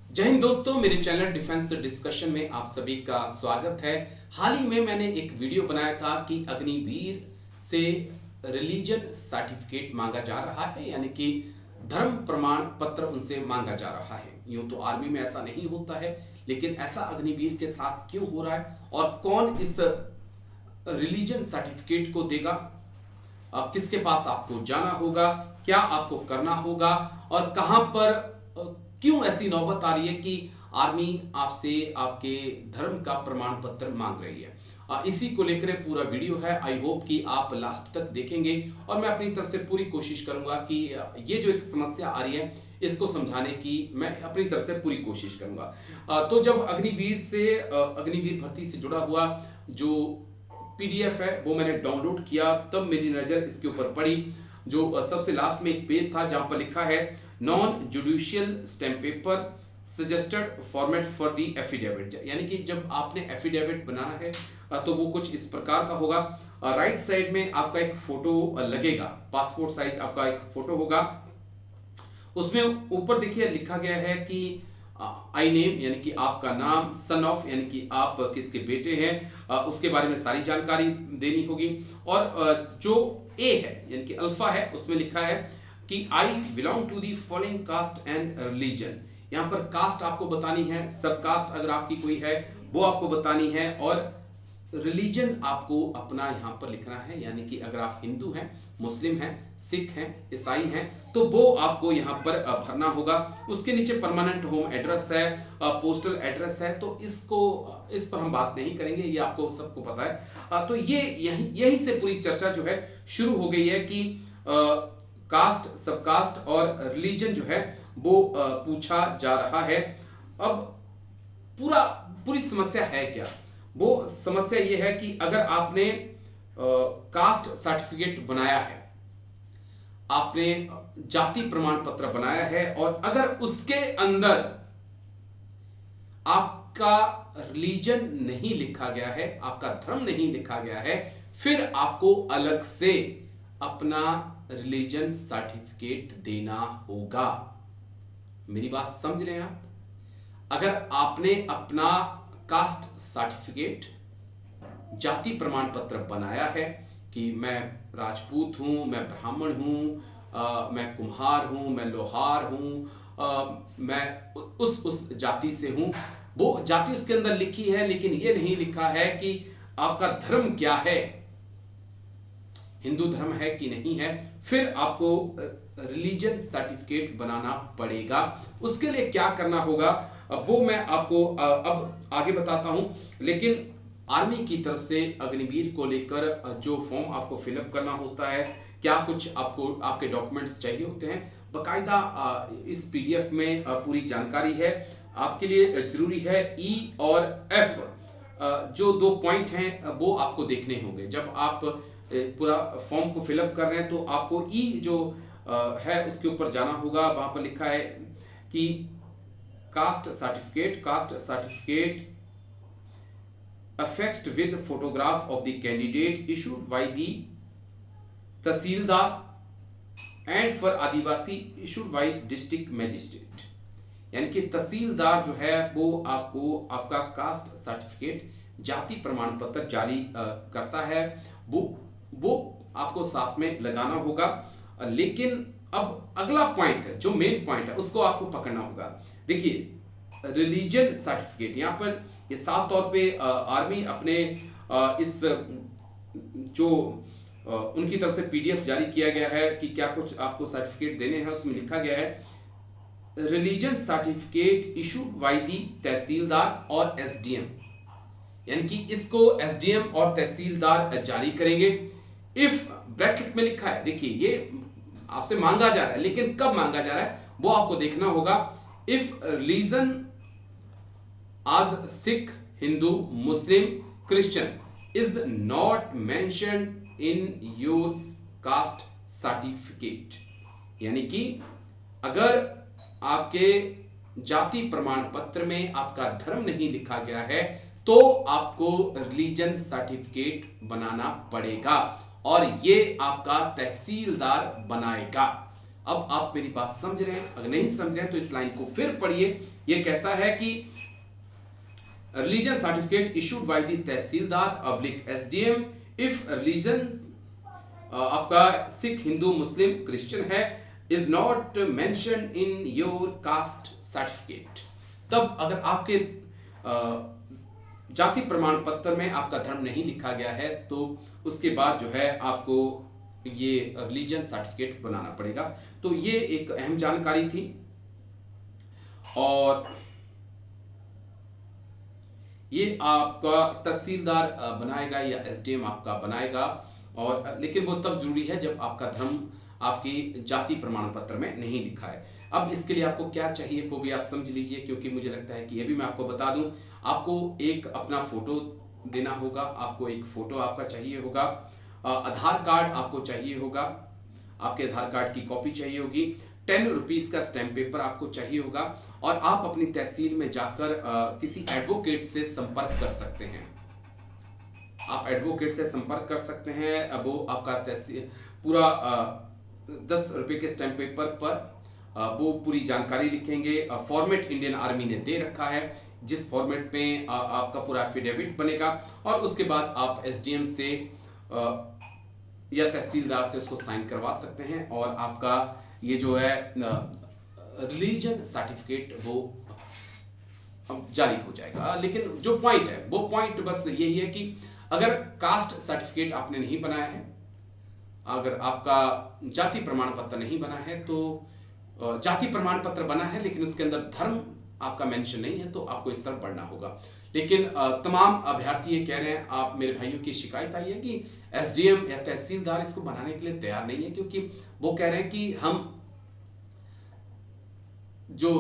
जय हिंद दोस्तों, मेरे चैनल डिफेंस डिस्कशन में आप सभी का स्वागत है। हाल ही में मैंने एक वीडियो बनाया था कि अग्निवीर से रिलीजन सर्टिफिकेट मांगा जा रहा है, यानी कि धर्म प्रमाण पत्र उनसे मांगा जा रहा है। यूं तो आर्मी में ऐसा नहीं होता है, लेकिन ऐसा अग्निवीर के साथ क्यों हो रहा है और कौन इस रिलीजन सर्टिफिकेट को देगा, किसके पास आपको जाना होगा, क्या आपको करना होगा और कहां पर क्यों ऐसी नौबत आ रही है कि आर्मी आपसे आपके धर्म का प्रमाण पत्र मांग रही है। इसी को लेकर पूरा वीडियो है। आई होप कि आप लास्ट तक देखेंगे और मैं अपनी तरफ से पूरी कोशिश करूंगा कि ये जो एक समस्या आ रही है इसको समझाने की मैं अपनी तरफ से पूरी कोशिश करूंगा। तो जब अग्निवीर भर्ती से जुड़ा हुआ जो पीडीएफ है वो मैंने डाउनलोड किया, तब मेरी नज़र इसके ऊपर पड़ी। जो सबसे लास्ट में एक पेज था जहां पर लिखा है non judicial stamp paper suggested format for the affidavit, यानी कि जब आपने एफिडेविट बनाना है तो वो कुछ इस प्रकार का होगा। राइट साइड में आपका एक फोटो लगेगा, पासपोर्ट साइज आपका एक फोटो होगा। उसमें ऊपर देखिए लिखा गया है कि आई नेम, यानी कि आपका नाम, सन ऑफ यानी कि आप किसके बेटे हैं, उसके बारे में सारी जानकारी देनी होगी। और जो ए है यानी कि अल्फा है, उसमें लिखा है कि I belong to the following caste and religion. यहाँ पर कास्ट आपको बतानी है, सब कास्ट अगर आपकी कोई है वो आपको बतानी है, और रिलीजन आपको अपना यहाँ पर लिखना है, यानी कि अगर आप हिंदू हैं, मुस्लिम हैं, सिख हैं, ईसाई हैं तो वो आपको यहाँ पर भरना होगा। उसके नीचे परमानेंट होम एड्रेस है, पोस्टल एड्रेस है, तो इस पर हम बात नहीं करेंगे, ये आपको सबको पता है। तो ये यहीं से पूरी चर्चा जो है शुरू हो गई है कि कास्ट, सबकास्ट और रिलीजन जो है वो पूछा जा रहा है। अब पूरी समस्या है क्या? वो समस्या ये है कि अगर आपने कास्ट सर्टिफिकेट बनाया है, आपने जाति प्रमाण पत्र बनाया है, और अगर उसके अंदर आपका रिलीजन नहीं लिखा गया है, आपका धर्म नहीं लिखा गया है, फिर आपको अलग से अपना रिलीजन सर्टिफिकेट देना होगा। मेरी बात समझ रहे हैं आप? अगर आपने अपना कास्ट सर्टिफिकेट, जाति प्रमाण पत्र बनाया है कि मैं राजपूत हूं, मैं ब्राह्मण हूं, मैं कुम्हार हूं, मैं लोहार हूं, मैं उस जाति से हूं, वो जाति उसके अंदर लिखी है, लेकिन ये नहीं लिखा है कि आपका धर्म क्या है, हिंदू धर्म है कि नहीं है, फिर आपको रिलीजन सर्टिफिकेट बनाना पड़ेगा। उसके लिए क्या करना होगा वो मैं आपको अब आगे बताता हूं। लेकिन आर्मी की तरफ से अग्निवीर को लेकर जो फॉर्म आपको फिलअप करना होता है, क्या कुछ आपको आपके डॉक्यूमेंट्स चाहिए होते हैं, बकायदा इस पीडीएफ में पूरी जानकारी है। आपके लिए जरूरी है ई और एफ, जो 2 पॉइंट हैं वो आपको देखने होंगे। जब आप पूरा फॉर्म को फिलअप कर रहे हैं तो आपको ई जो है उसके ऊपर जाना होगा। वहां पर लिखा है कि caste certificate affixed with photograph of the candidate issued by the tehsildar and for Adivasi issued by district magistrate। यानी कि तहसीलदार जो है वो आपको आपका कास्ट सर्टिफिकेट, जाति प्रमाण पत्र जारी करता है, वो आपको साथ में लगाना होगा। लेकिन अब अगला पॉइंट, जो मेन पॉइंट है, उसको आपको पकड़ना होगा। देखिए, रिलीजन सर्टिफिकेट, यहाँ पर ये साफ तौर पे आर्मी अपने इस जो उनकी तरफ से पीडीएफ जारी किया गया है कि क्या कुछ आपको सर्टिफिकेट देने हैं, उसमें लिखा गया है religion certificate issued by the tehsildar और एसडीएम, यानी कि इसको एसडीएम और तहसीलदार जारी करेंगे। इफ ब्रैकेट में लिखा है, देखिए ये आपसे मांगा जा रहा है, लेकिन कब मांगा जा रहा है वो आपको देखना होगा। इफ रिलीजन आज Sikh, Hindu, Muslim, Christian is not mentioned in your caste certificate, यानी कि अगर आपके जाति प्रमाण पत्र में आपका धर्म नहीं लिखा गया है तो आपको रिलीजन सर्टिफिकेट बनाना पड़ेगा, और ये आपका तहसीलदार बनाएगा। अब आप मेरी बात समझ रहे हैं? अगर नहीं समझ रहे हैं तो इस लाइन को फिर पढ़िए। ये कहता है कि religion certificate issued by the tehsildar oblique SDM if religion आपका सिख, हिंदू, मुस्लिम, क्रिश्चियन है is not mention in your caste certificate. तब अगर आपके जाति प्रमाण पत्र में आपका धर्म नहीं लिखा गया है तो उसके बाद जो है आपको ये रिलीजन सर्टिफिकेट बनाना पड़ेगा। तो ये एक अहम जानकारी थी। और ये आपका तहसीलदार बनाएगा या एसडीएम आपका बनाएगा, और लेकिन वो तब जरूरी है जब आपका धर्म आपकी जाति प्रमाण पत्र में नहीं लिखा है। अब इसके लिए आपको क्या चाहिए वो भी आप समझ लीजिए, क्योंकि मुझे लगता है कि ये भी मैं आपको बता दूं। आपको एक अपना फोटो देना होगा, आपको एक फोटो आपका चाहिए होगा, आधार कार्ड आपको चाहिए होगा, आपके आधार कार्ड की कॉपी चाहिए होगी, 10 रुपीज़ का स्टैम्प पेपर आपको चाहिए होगा, और आप अपनी तहसील में जाकर किसी एडवोकेट से संपर्क कर सकते हैं। आप एडवोकेट से संपर्क कर सकते हैं। अब वो आपका तहसील पूरा 10 रुपये के स्टैम्प पेपर पर वो पूरी जानकारी लिखेंगे। फॉर्मेट इंडियन आर्मी ने दे रखा है, जिस फॉर्मेट में आपका पूरा एफिडेविट बनेगा, और उसके बाद आप एसडीएम से या तहसीलदार से उसको साइन करवा सकते हैं, और आपका ये जो है रिलीजन सर्टिफिकेट वो जारी हो जाएगा। लेकिन जो पॉइंट है वो पॉइंट बस यही है कि अगर कास्ट सर्टिफिकेट आपने नहीं बनाया है, अगर आपका जाति प्रमाण पत्र नहीं बना है, तो जाति प्रमाण पत्र बना है लेकिन उसके अंदर धर्म आपका मेंशन नहीं है, तो आपको इस तरफ बढ़ना होगा। लेकिन तमाम अभ्यर्थी ये कह रहे हैं, आप मेरे भाइयों की शिकायत आई है कि एसडीएम या तहसीलदार इसको बनाने के लिए तैयार नहीं है, क्योंकि वो कह रहे हैं कि हम जो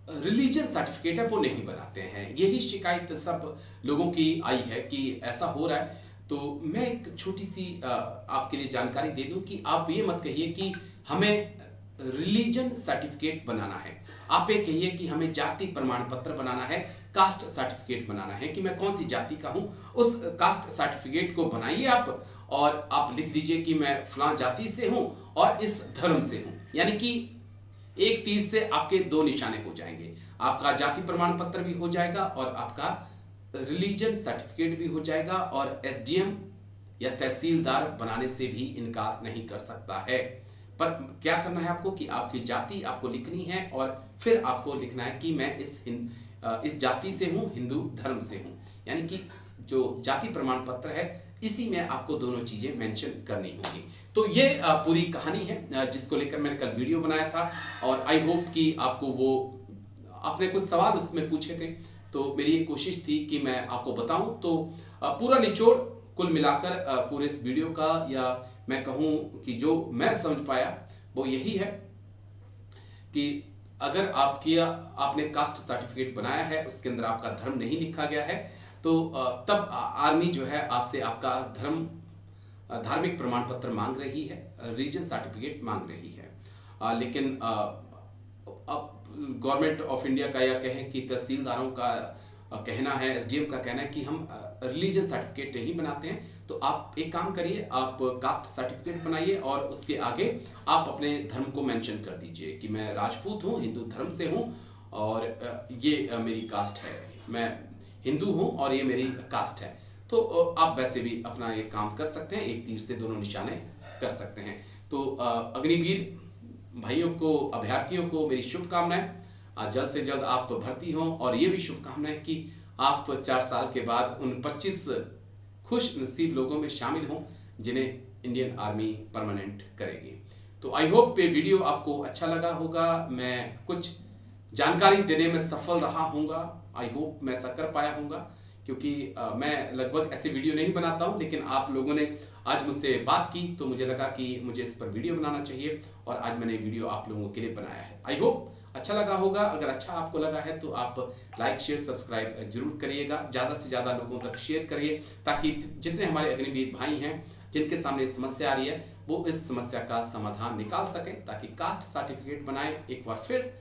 रिलीजन सर्टिफिकेट है वो नहीं बनाते हैं। यही शिकायत सब लोगों की आई है कि ऐसा हो रहा है। तो मैं एक छोटी सी आपके लिए जानकारी दे दूं कि आप ये मत कहिए कि हमें रिलीजन सर्टिफिकेट बनाना है, आप ये कहिए कि हमें जाति प्रमाण पत्र बनाना है, कास्ट सर्टिफिकेट बनाना है कि मैं कौन सी जाति का हूं। उस कास्ट सर्टिफिकेट को बनाइए आप, और आप लिख दीजिए कि मैं फलां जाति से हूं और इस धर्म से हूं। यानी कि एक तीर से आपके 2 निशाने हो जाएंगे, आपका जाति प्रमाण पत्र भी हो जाएगा और आपका रिलीजन सर्टिफिकेट भी हो जाएगा, और एसडीएम या तहसीलदार बनाने से भी इनकार नहीं कर सकता है। पर क्या करना है आपको कि आपकी जाति आपको लिखनी है, और फिर आपको लिखना है कि मैं इस जाति से हूं, हिंदू धर्म से हूं। यानी कि जो जाति प्रमाण पत्र है इसी में आपको दोनों चीजें मेंशन करनी होगी। तो ये पूरी कहानी है जिसको लेकर मैंने कल वीडियो बनाया था, और आई होप कि आपको वो आपने कुछ सवाल उसमें पूछे थे, तो मेरी ये कोशिश थी कि मैं आपको बताऊं। तो पूरा निचोड़ कुल मिलाकर पूरे इस वीडियो का, या मैं कहूं कि जो मैं समझ पाया वो यही है कि अगर आपने कास्ट सर्टिफिकेट बनाया है, उसके अंदर आपका धर्म नहीं लिखा गया है, तो तब आर्मी जो है आपसे आपका धार्मिक प्रमाण पत्र मांग रही है, रिलीजन सर्टिफिकेट मांग रही है। लेकिन अब गवर्नमेंट ऑफ इंडिया का या कहें कि तहसीलदारों का कहना है, एसडीएम का कहना है कि हम रिलीजन सर्टिफिकेट नहीं बनाते हैं। तो आप एक काम करिए, आप कास्ट सर्टिफिकेट बनाइए और उसके आगे आप अपने धर्म को मेंशन कर दीजिए कि मैं राजपूत हूँ, हिंदू धर्म से हूँ, और ये मेरी कास्ट है, मैं हिंदू हूँ और ये मेरी कास्ट है। तो आप वैसे भी अपना ये काम कर सकते हैं, एक तीर से दोनों निशाने कर सकते हैं। तो अग्निवीर भाइयों को, अभ्यर्थियों को मेरी शुभकामनाएं, जल्द से जल्द आप भर्ती हों, और ये भी शुभकामनाएं कि आप 4 साल के बाद उन 25 खुश नसीब लोगों में शामिल हों जिन्हें इंडियन आर्मी परमानेंट करेगी। तो आई होप ये वीडियो आपको अच्छा लगा होगा, मैं कुछ जानकारी देने में सफल रहा हूँगा, आई होप मैं ऐसा कर पाया हूँगा, क्योंकि मैं लगभग ऐसे वीडियो नहीं बनाता हूँ, लेकिन आप लोगों ने आज मुझसे बात की तो मुझे लगा कि मुझे इस पर वीडियो बनाना चाहिए, और आज मैंने वीडियो आप लोगों के लिए बनाया है। आई होप अच्छा लगा होगा। अगर अच्छा आपको लगा है तो आप लाइक, शेयर, सब्सक्राइब जरूर करिएगा, ज़्यादा से ज़्यादा लोगों तक शेयर करिए, ताकि जितने हमारे अग्निवीर भाई हैं जिनके सामने समस्या आ रही है वो इस समस्या का समाधान निकाल सकें, ताकि कास्ट सर्टिफिकेट बनाएं। एक बार फिर,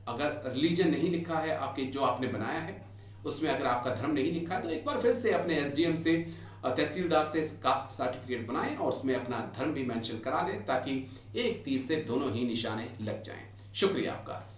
अगर रिलीजन नहीं लिखा है आपके जो आपने बनाया है उसमें, अगर आपका धर्म नहीं लिखा है, तो एक बार फिर से अपने एसडीएम से तहसीलदार से कास्ट सर्टिफिकेट बनाएं और उसमें अपना धर्म भी मेंशन करा लें ताकि एक तीर से दोनों ही निशाने लग जाएं। शुक्रिया आपका।